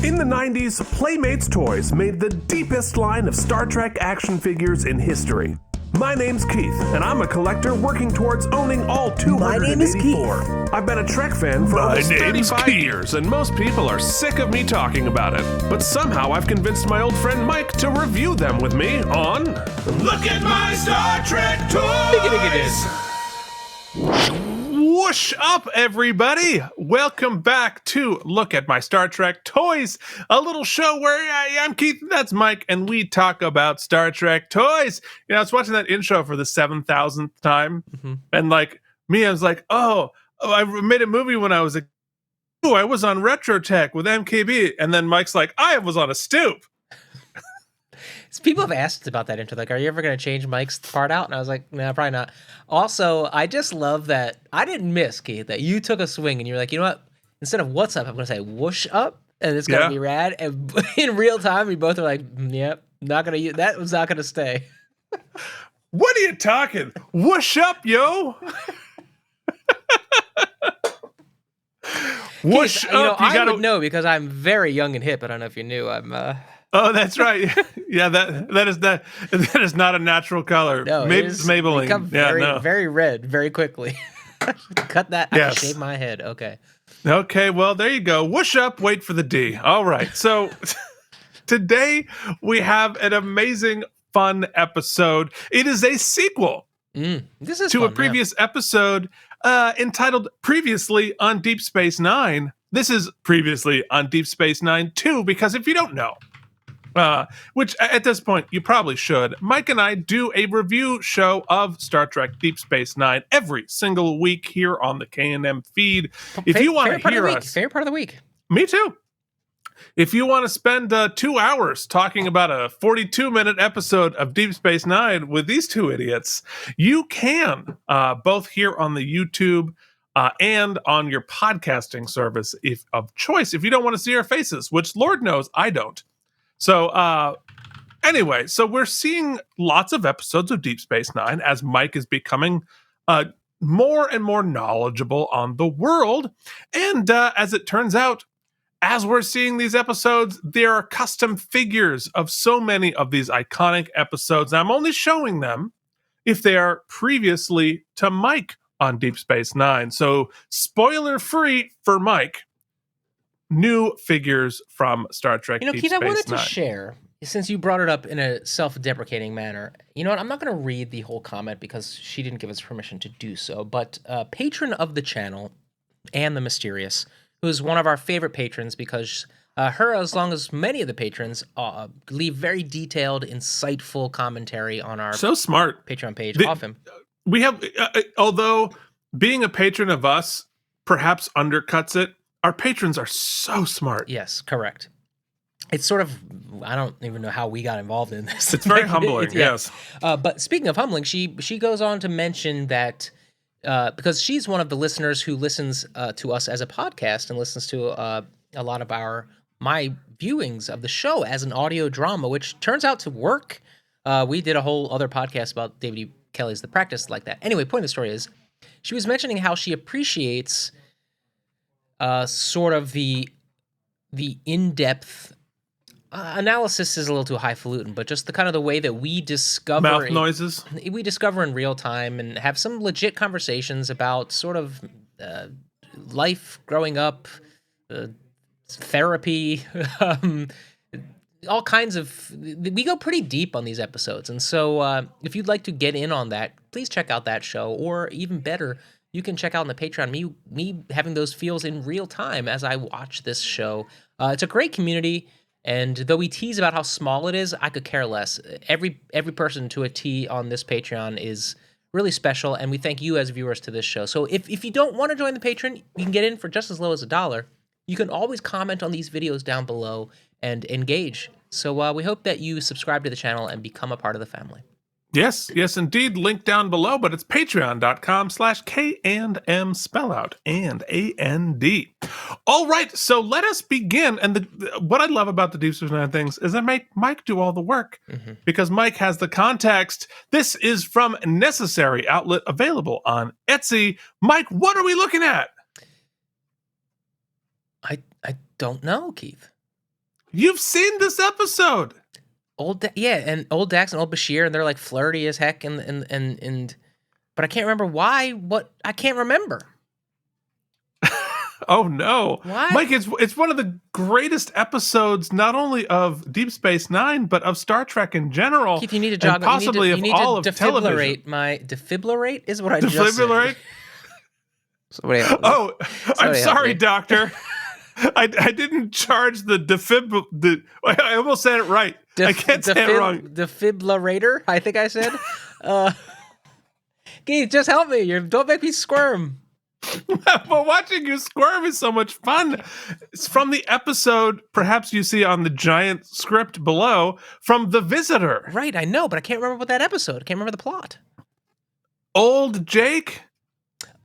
In the 90s, Playmates Toys made the deepest line of Star Trek action figures in history. My name's Keith, and I'm a collector working towards owning all 284. My name is Keith. I've been a Trek fan for almost 35 years, and most people are sick of me talking about it. But somehow I've convinced my old friend Mike to review them with me on Look at My Star Trek Toys! Whoosh up, everybody! Welcome back to Look at My Star Trek Toys, a little show where I'm Keith, that's Mike, and we talk about Star Trek toys. You know, I was watching that intro for the 7,000th time, and I was like, oh, I made a movie when I was I was on Retro Tech with MKB, and then Mike's like, I was on a stoop. People have asked about that intro, like, are you ever going to change Mike's part out? And I was like, no, probably not. Also, I just love that I didn't miss, Keith, that you took a swing and you were like, you know what? Instead of what's up, I'm going to say whoosh up, and it's going to be rad. And in real time, we both are like, yep, not going to use that. Was not going to stay. What are you talking? Whoosh up, yo. Whoosh Keith, up. I would know because I'm very young and hip. I don't know if you knew. I'm. Oh, that's right. Yeah, that is not a natural color. No, It's Maybelline. Become very red very quickly. Cut that. Yes. I can shave my head. Okay. Okay, well, there you go. Whoosh up, wait for the D. All right. So today we have an amazing, fun episode. It is a sequel This is to fun, a previous episode entitled Previously on Deep Space Nine. This is Previously on Deep Space Nine 2, because if you don't know, which at this point you probably should, Mike and I do a review show of Star Trek Deep Space Nine every single week here on the K&M feed. If you want to hear us, favorite part of the week. me too. If you want to spend 2 hours talking about a 42-minute episode of Deep Space Nine with these two idiots, you can, both here on the YouTube and on your podcasting service of choice, if you don't want to see our faces, which Lord knows I don't. So anyway, so we're seeing lots of episodes of Deep Space Nine as Mike is becoming more and more knowledgeable on the world. And as it turns out, as we're seeing these episodes, there are custom figures of so many of these iconic episodes. And I'm only showing them if they are previously to Mike on Deep Space Nine. So spoiler free for Mike. New figures from Star Trek Deep Space Nine. Keith, I wanted to share, since you brought it up in a self-deprecating manner, you know what, I'm not going to read the whole comment because she didn't give us permission to do so, but patron of the channel, Anne the Mysterious, who is one of our favorite patrons because her, as long as many of the patrons, leave very detailed, insightful commentary on our Patreon page. Often. We have, although being a patron of us perhaps undercuts it, our patrons are so smart. Yes, correct. It's sort of, I don't even know how we got involved in this. It's very humbling, yes. But speaking of humbling, she goes on to mention that because she's one of the listeners who listens to us as a podcast and listens to a lot of my viewings of the show as an audio drama, which turns out to work. We did a whole other podcast about David E. Kelly's The Practice like that. Anyway, point of the story is, she was mentioning how she appreciates sort of the in-depth analysis is a little too highfalutin, but just the kind of the way that we discover mouth noises. We discover in real time and have some legit conversations about sort of life growing up, therapy, all kinds of. We go pretty deep on these episodes, and so if you'd like to get in on that, please check out that show, or even better, you can check out on the Patreon me having those feels in real time as I watch this show. It's a great community, and though we tease about how small it is, I could care less. Every person to a T on this Patreon is really special, and we thank you as viewers to this show. So if you don't want to join the Patreon, you can get in for just as low as $1. You can always comment on these videos down below and engage. So we hope that you subscribe to the channel and become a part of the family. Yes, indeed. Link down below, but it's patreon.com/K&M spellout and A-N-D. All right, so let us begin. And what I love about the Deep Space Nine things is I make Mike do all the work because Mike has the context. This is from Necessary Outlet, available on Etsy. Mike, what are we looking at? I don't know, Keith. You've seen this episode. And old Dax and old Bashir, and they're like flirty as heck, and but I can't remember why. I can't remember. Oh no, Why? Mike! It's one of the greatest episodes, not only of Deep Space Nine, but of Star Trek in general. Keith, you need to jog. And possibly you need of all to of television. Defibrillate is what I just said. Defibrillate. Somebody else. Oh, I'm sorry, me. doctor. I didn't charge the I almost said it right. I can't say it wrong. Defibrillator, I think I said. Keith, just help me. Don't make me squirm. But watching you squirm is so much fun. It's from the episode, perhaps you see on the giant script below, from The Visitor. Right, I know, but I can't remember what that episode. I can't remember the plot. Old Jake.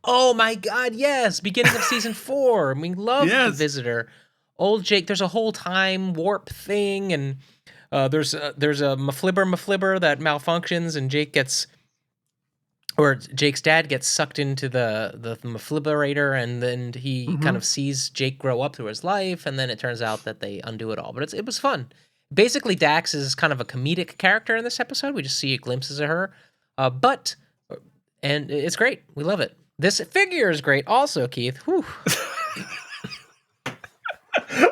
Oh my God, yes. Beginning of season 4. We love The Visitor. Old Jake, there's a whole time warp thing, and there's a Maflibber that malfunctions, and Jake's dad gets sucked into the Maflibberator, and then he kind of sees Jake grow up through his life, and then it turns out that they undo it all. But it was fun. Basically, Dax is kind of a comedic character in this episode. We just see glimpses of her. And it's great. We love it. This figure is great also, Keith. Whew.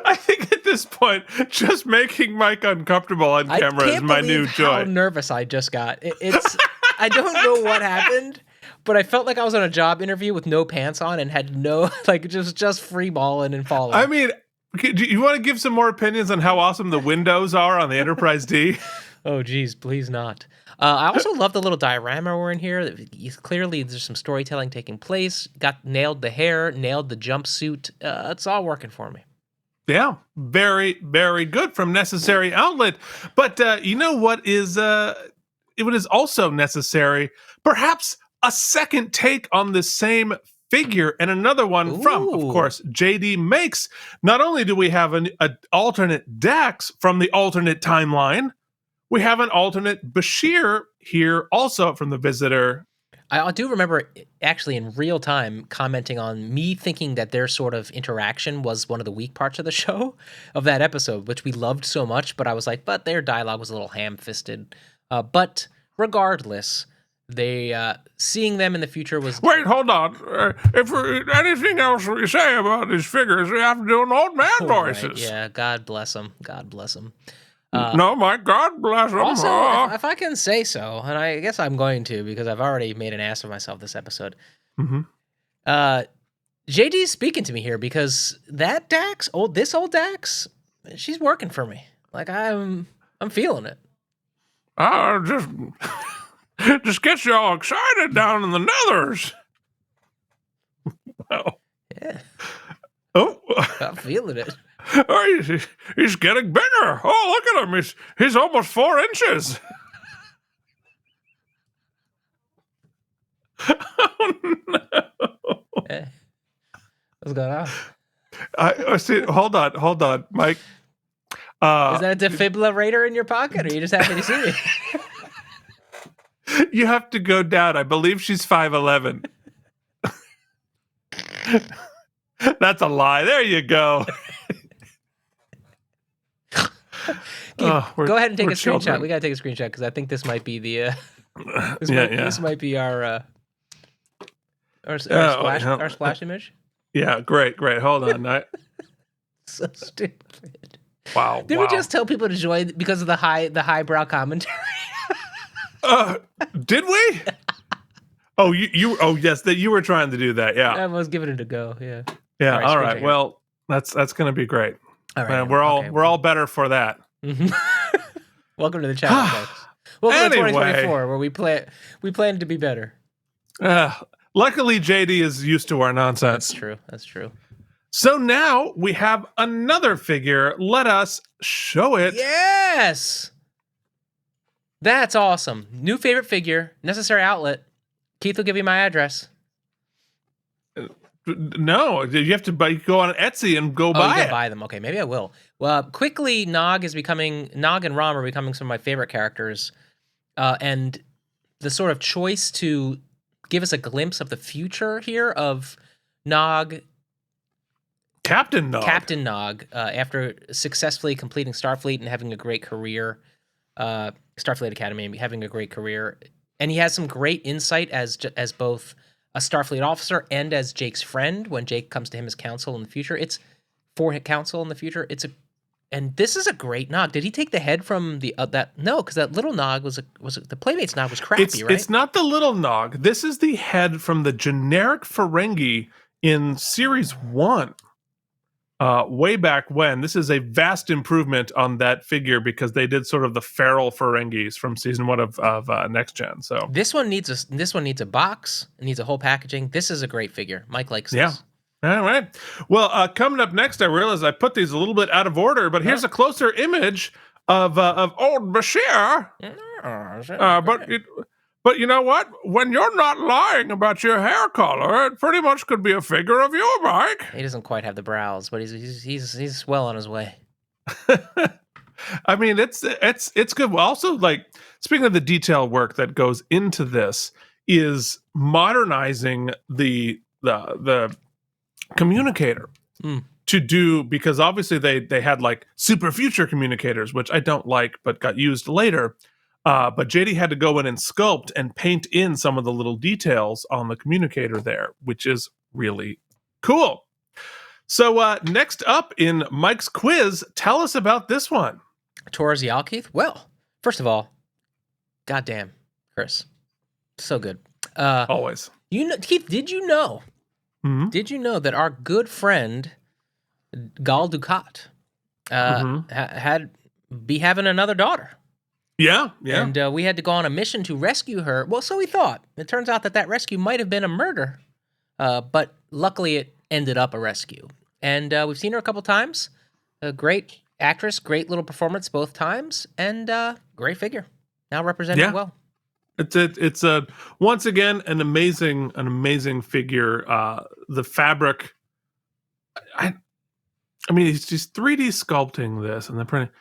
I think at this point, just making Mike uncomfortable on camera is my new joy. How nervous I just got. It's I don't know what happened, but I felt like I was on a job interview with no pants on and had no, just free balling and falling. I mean, do you want to give some more opinions on how awesome the windows are on the Enterprise D? Oh, geez, please not. I also love the little diorama we're in here. Clearly, there's some storytelling taking place. Nailed the hair, nailed the jumpsuit. It's all working for me. Yeah, very, very good from Necessary Outlet. But you know what is also necessary? Perhaps a second take on the same figure, and another one from, of course, JD Makes. Not only do we have an alternate Dax from the alternate timeline, we have an alternate Bashir here also from The Visitor. I do remember actually in real time commenting on me thinking that their sort of interaction was one of the weak parts of the show, of that episode, which we loved so much. But I was like, but their dialogue was a little ham-fisted. But regardless, seeing them in the future was... Wait, hold on. If anything else we say about these figures, we have to do an old man voices. Right. Yeah, God bless them. God bless them. No, my God bless them. Also, if I can say so, and I guess I'm going to because I've already made an ass of myself this episode. JD's speaking to me here because that Dax, this old Dax, she's working for me. Like I'm feeling it. Just gets you all excited down in the nethers. Wow. Yeah. Oh, I'm feeling it. Oh, he's getting bigger. Oh, look at him. He's almost 4 inches. Oh, no. Hey. What's going on? See, hold on, Mike. Is that a defibrillator in your pocket, or are you just happy to see me? You have to go down. I believe she's 5'11". That's a lie. There you go. Go ahead and take a screenshot. Children. We gotta take a screenshot because I think this might be the this might be our splash image. Yeah, great. Hold on. So stupid. Wow. Did we just tell people to join because of the highbrow commentary? Did we? Oh, yes, that you were trying to do that. Yeah, I was giving it a go. Yeah. All right. Well, that's going to be great. All right. We're all better for that. Welcome to the channel, folks. Welcome to 2024, where we plan to be better. Luckily, JD is used to our nonsense. That's true. So now we have another figure. Let us show it. Yes! That's awesome. New favorite figure, Necessary Outlet. Keith will give you my address. No, you have to go on Etsy and go buy it. Buy them. Okay, maybe I will. Well, quickly, Nog and Rom are becoming some of my favorite characters. And the sort of choice to give us a glimpse of the future here of Nog Captain Nog. Captain Nog, after successfully completing Starfleet and having a great career, Starfleet Academy, having a great career, and he has some great insight as both a Starfleet officer and as Jake's friend when Jake comes to him as counsel in the future. It's for counsel in the future. And this is a great Nog. Did he take the head from the that? No, because that little Nog was the Playmates Nog was crappy, right? It's not the little Nog. This is the head from the generic Ferengi in Series 1. Way back when. This is a vast improvement on that figure because they did sort of the feral Ferengis from season 1 of Next Gen. So this one needs a box. It needs a whole packaging. This is a great figure. Mike likes this. Yeah. All right. Well, coming up next, I realize I put these a little bit out of order, but here's a closer image of old Bashir. But you know what? When you're not lying about your hair color, it pretty much could be a figure of you, Mike. He doesn't quite have the brows, but he's well on his way. I mean, it's good. Well, also, like, speaking of the detail work that goes into this, is modernizing the communicator to do, because obviously they had like super future communicators, which I don't like, but got used later. But JD had to go in and sculpt and paint in some of the little details on the communicator there, which is really cool. So next up in Mike's quiz, tell us about this one. Torres Yalkeith? Well, first of all, goddamn, Chris. So good. Always. Keith, did you know? Mm-hmm. Did you know that our good friend Gal Dukat had having another daughter? Yeah. And we had to go on a mission to rescue her. Well, so we thought. It turns out that rescue might have been a murder, but luckily it ended up a rescue. And we've seen her a couple times. A great actress, great little performance both times, and great figure. Now represented well. It's once again an amazing figure. The fabric. I mean, he's just 3D sculpting this and then printing.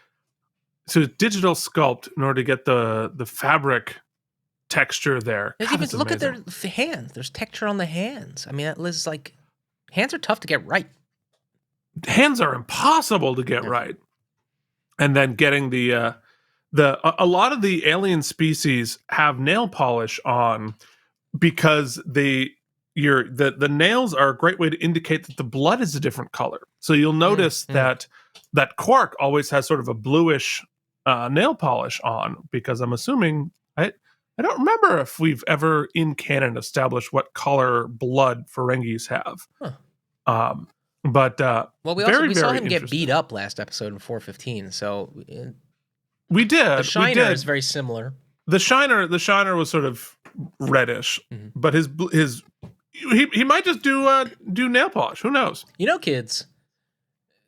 So it's digital sculpt in order to get the fabric texture there. God, look at their hands. There's texture on the hands. I mean, that is like, hands are tough to get right. Hands are impossible to get right. And then getting a lot of the alien species have nail polish on because the nails are a great way to indicate that the blood is a different color. So you'll notice that Quark always has sort of a bluish nail polish on, because I'm assuming I don't remember if we've ever in canon established what color blood Ferengis have. But we saw him get beat up last episode in 415. So we did. The Shiner is very similar. The Shiner was sort of reddish, but he might just do nail polish. Who knows? You know, kids,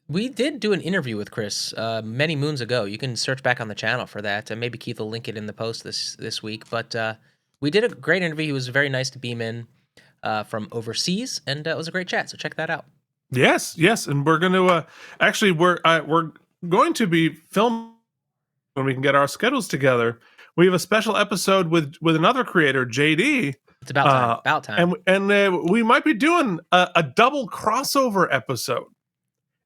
we did do an interview with Chris many moons ago. You can search back on the channel for that. Maybe Keith will link it in the post this week. But we did a great interview. He was very nice to beam in from overseas, and it was a great chat. So check that out. Yes, and we're going to we're going to be filming when we can get our schedules together. We have a special episode with another creator, JD. It's about time. And we might be doing a double crossover episode.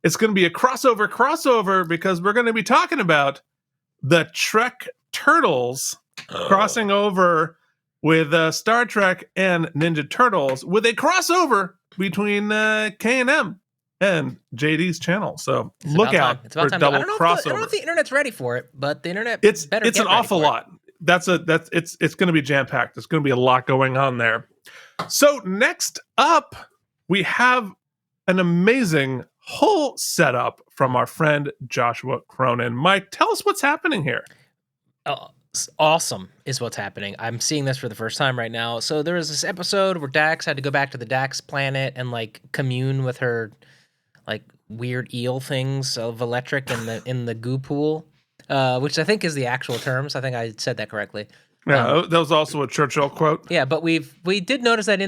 It's going to be a crossover because we're going to be talking about the Trek Turtles crossing over with Star Trek and Ninja Turtles, with a crossover between K&M and JD's channel. So look out for double crossover. I don't know if the internet's ready for it, but the internet it's an awful lot. It's going to be jam packed. There's going to be a lot going on there. So next up, we have an amazing whole setup from our friend Joshua Cronan. Mike, tell us what's happening here. Awesome is what's happening. I'm seeing this for the first time right now. So there was this episode where Dax had to go back to the Dax planet and like commune with her like weird eel things of electric in the goo pool, which I think is the actual terms. I think I said that correctly. Yeah, that was also a Churchill quote. Yeah, but we did notice that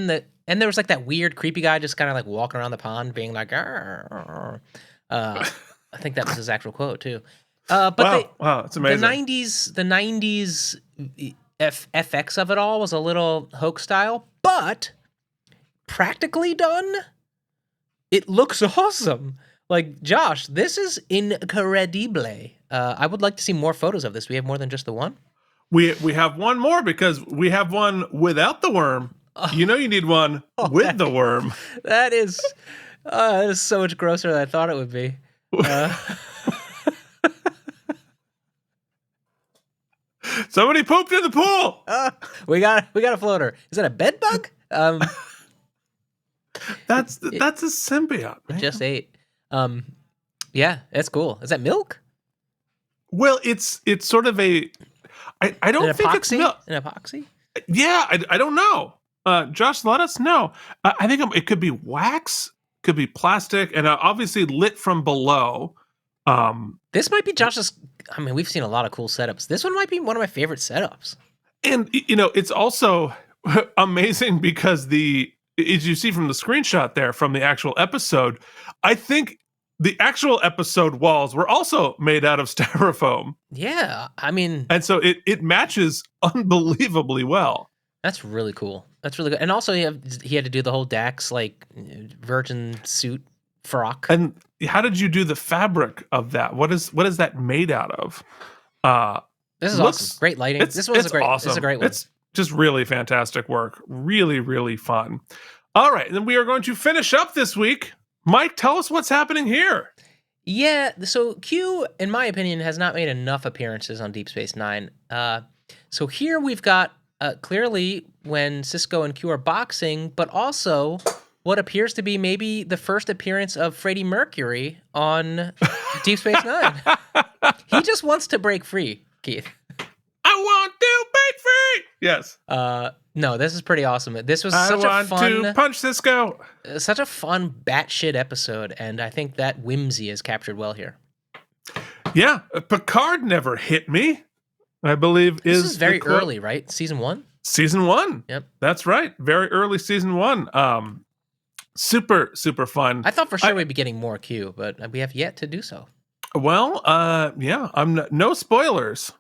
and there was like that weird creepy guy just kind of like walking around the pond being like, I think that was his actual quote too. But wow, it's amazing. The 90s FX of it all was a little hoax style, but practically done, It looks awesome. Like, Josh, this is incredible. I would like to see more photos of this. We have more than just the one. We have one more because we have one without the worm. You know you need one with the worm. That is so much grosser than I thought it would be. Somebody pooped in the pool. We got a floater. Is that a bed bug? That's a symbiote. Man. Just ate. Yeah, that's cool. Is that milk? Well, it's sort of a. I don't think it's milk. An epoxy? Yeah, I don't know. Josh, let us know. I think it could be wax, could be plastic, and obviously lit from below. This might be Josh's. I mean, we've seen a lot of cool setups. This one might be one of my favorite setups. And it's also amazing because as you see from the screenshot there from the actual episode, I think the actual episode walls were also made out of styrofoam. Yeah, I mean, and so it matches unbelievably well. That's really cool. That's really good. And also, he had to do the whole Dax like virgin suit frock. And how did you do the fabric of that? What is that made out of? This is awesome. Great lighting. This was awesome. This is a great one. It's just really fantastic work. Really, really fun. All right, and then we are going to finish up this week. Mike, tell us what's happening here. Yeah, so Q, in my opinion, has not made enough appearances on Deep Space Nine. So here we've got clearly when Sisko and Q are boxing, but also what appears to be maybe the first appearance of Freddie Mercury on Deep Space Nine. He just wants to break free, Keith. I want to break free! Yes. No, this is pretty awesome. This was such a fun... I want to punch Sisko! Such a fun batshit episode, and I think that whimsy is captured well here. Yeah, Picard never hit me, I believe This is very early, right? Season 1? Season 1. Yep. That's right. Very early season 1. Super, super fun. I thought for sure we'd be getting more Q, but we have yet to do so. Well, yeah, no spoilers.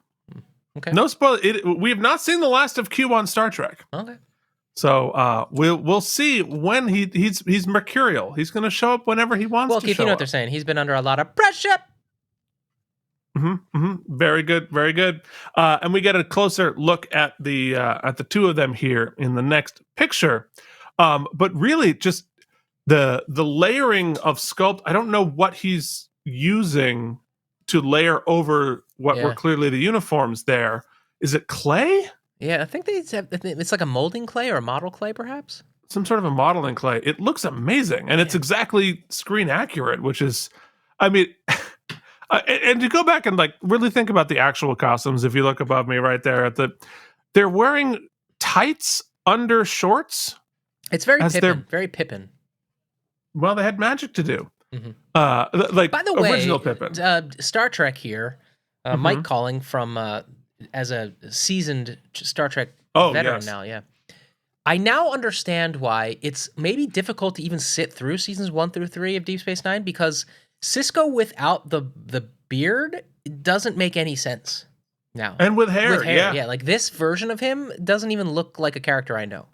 Okay. No spoiler. We have not seen the last of Q on Star Trek. Okay. So we'll see when he's mercurial. He's going to show up whenever he wants to show up. Well, Keith, you know what they're saying. He's been under a lot of pressure. Very good, very good. And we get a closer look at the two of them here in the next picture. But really, just the layering of sculpt. I don't know what he's using to layer over what were clearly the uniforms there. Is it clay? Yeah, I think it's like a molding clay or a model clay, perhaps. Some sort of a modeling clay. It looks amazing, and it's exactly screen accurate, which is, I mean, and to go back and like really think about the actual costumes. If you look above me right there they're wearing tights under shorts. It's very Pippin. Very Pippin. Well, they had magic to do. Like, by the original way, Pippin. Star Trek here. Mike calling from as a seasoned Star Trek veteran now. Yeah, I now understand why it's maybe difficult to even sit through seasons 1 through 3 of Deep Space Nine, because Sisko without the beard doesn't make any sense now. And with hair, yeah. Like this version of him doesn't even look like a character I know.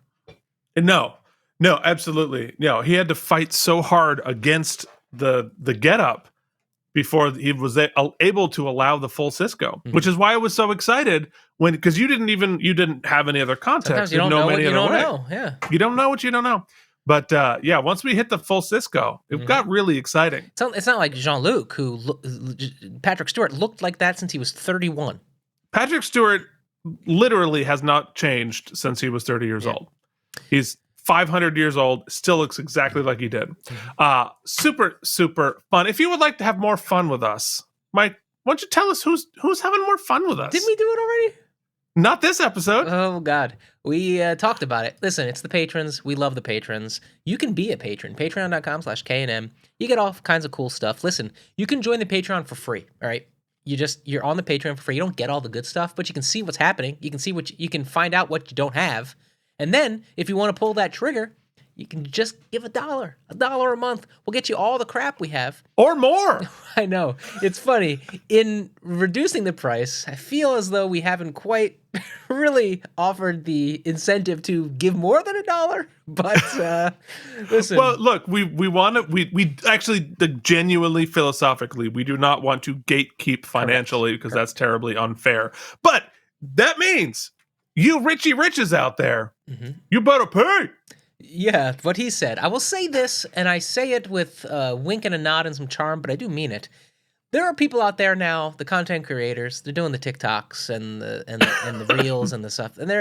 No, absolutely. No, he had to fight so hard against the getup before he was able to allow the full Sisko, which is why I was so excited because you didn't have any other context. Sometimes you don't know what you don't know. Yeah, you don't know what you don't know. But yeah, once we hit the full Sisko, it got really exciting. It's not like Jean-Luc, Patrick Stewart looked like that since he was 31. Patrick Stewart literally has not changed since he was 30 years old. He's 500 years old, still looks exactly like he did. Super, super fun. If you would like to have more fun with us, Mike, why don't you tell us who's having more fun with us? Didn't we do it already? Not this episode. Oh, God. We talked about it. Listen, it's the patrons. We love the patrons. You can be a patron. Patreon.com/KNM. You get all kinds of cool stuff. Listen, you can join the Patreon for free, all right? You're on the Patreon for free. You don't get all the good stuff, but you can see what's happening. You can see you can find out what you don't have. And then, if you want to pull that trigger, You can just give $1 a month. We'll get you all the crap we have. Or more. I know. It's funny. In reducing the price, I feel as though we haven't quite really offered the incentive to give more than $1. But listen. Well, look, we actually, genuinely, philosophically, we do not want to gatekeep financially because that's terribly unfair. But that means you Richie Riches out there, you better pay. Yeah, what he said. I will say this, and I say it with a wink and a nod and some charm, but I do mean it. There are people out there now, the content creators. They're doing the TikToks and the reels and the stuff, and they're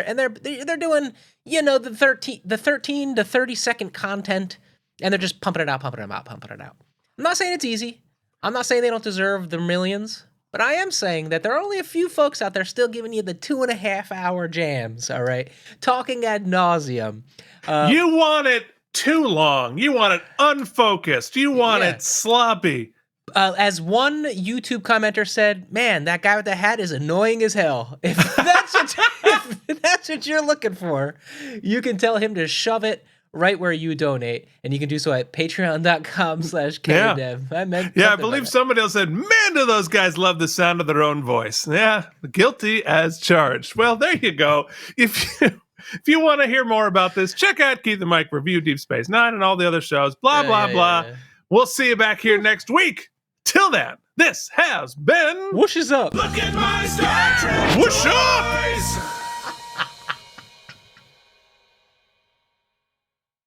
doing the 13 to 30-second content, and they're just pumping it out. I'm not saying it's easy. I'm not saying they don't deserve the millions, but I am saying that there are only a few folks out there still giving you the 2.5-hour jams. All right, talking ad nauseum. You want it too long. You want it unfocused. You want it sloppy. As one YouTube commenter said, man, that guy with the hat is annoying as hell. If that's what you're looking for, you can tell him to shove it right where you donate. And you can do so at patreon.com/KDev. I believe somebody else said, man, do those guys love the sound of their own voice. Yeah, guilty as charged. Well, there you go. If you want to hear more about this, check out Keep the Mic Review, Deep Space Nine, and all the other shows. Blah. We'll see you back here next week. Till then, this has been Whooshes Up. Look at my Star Trek. Whoosh up!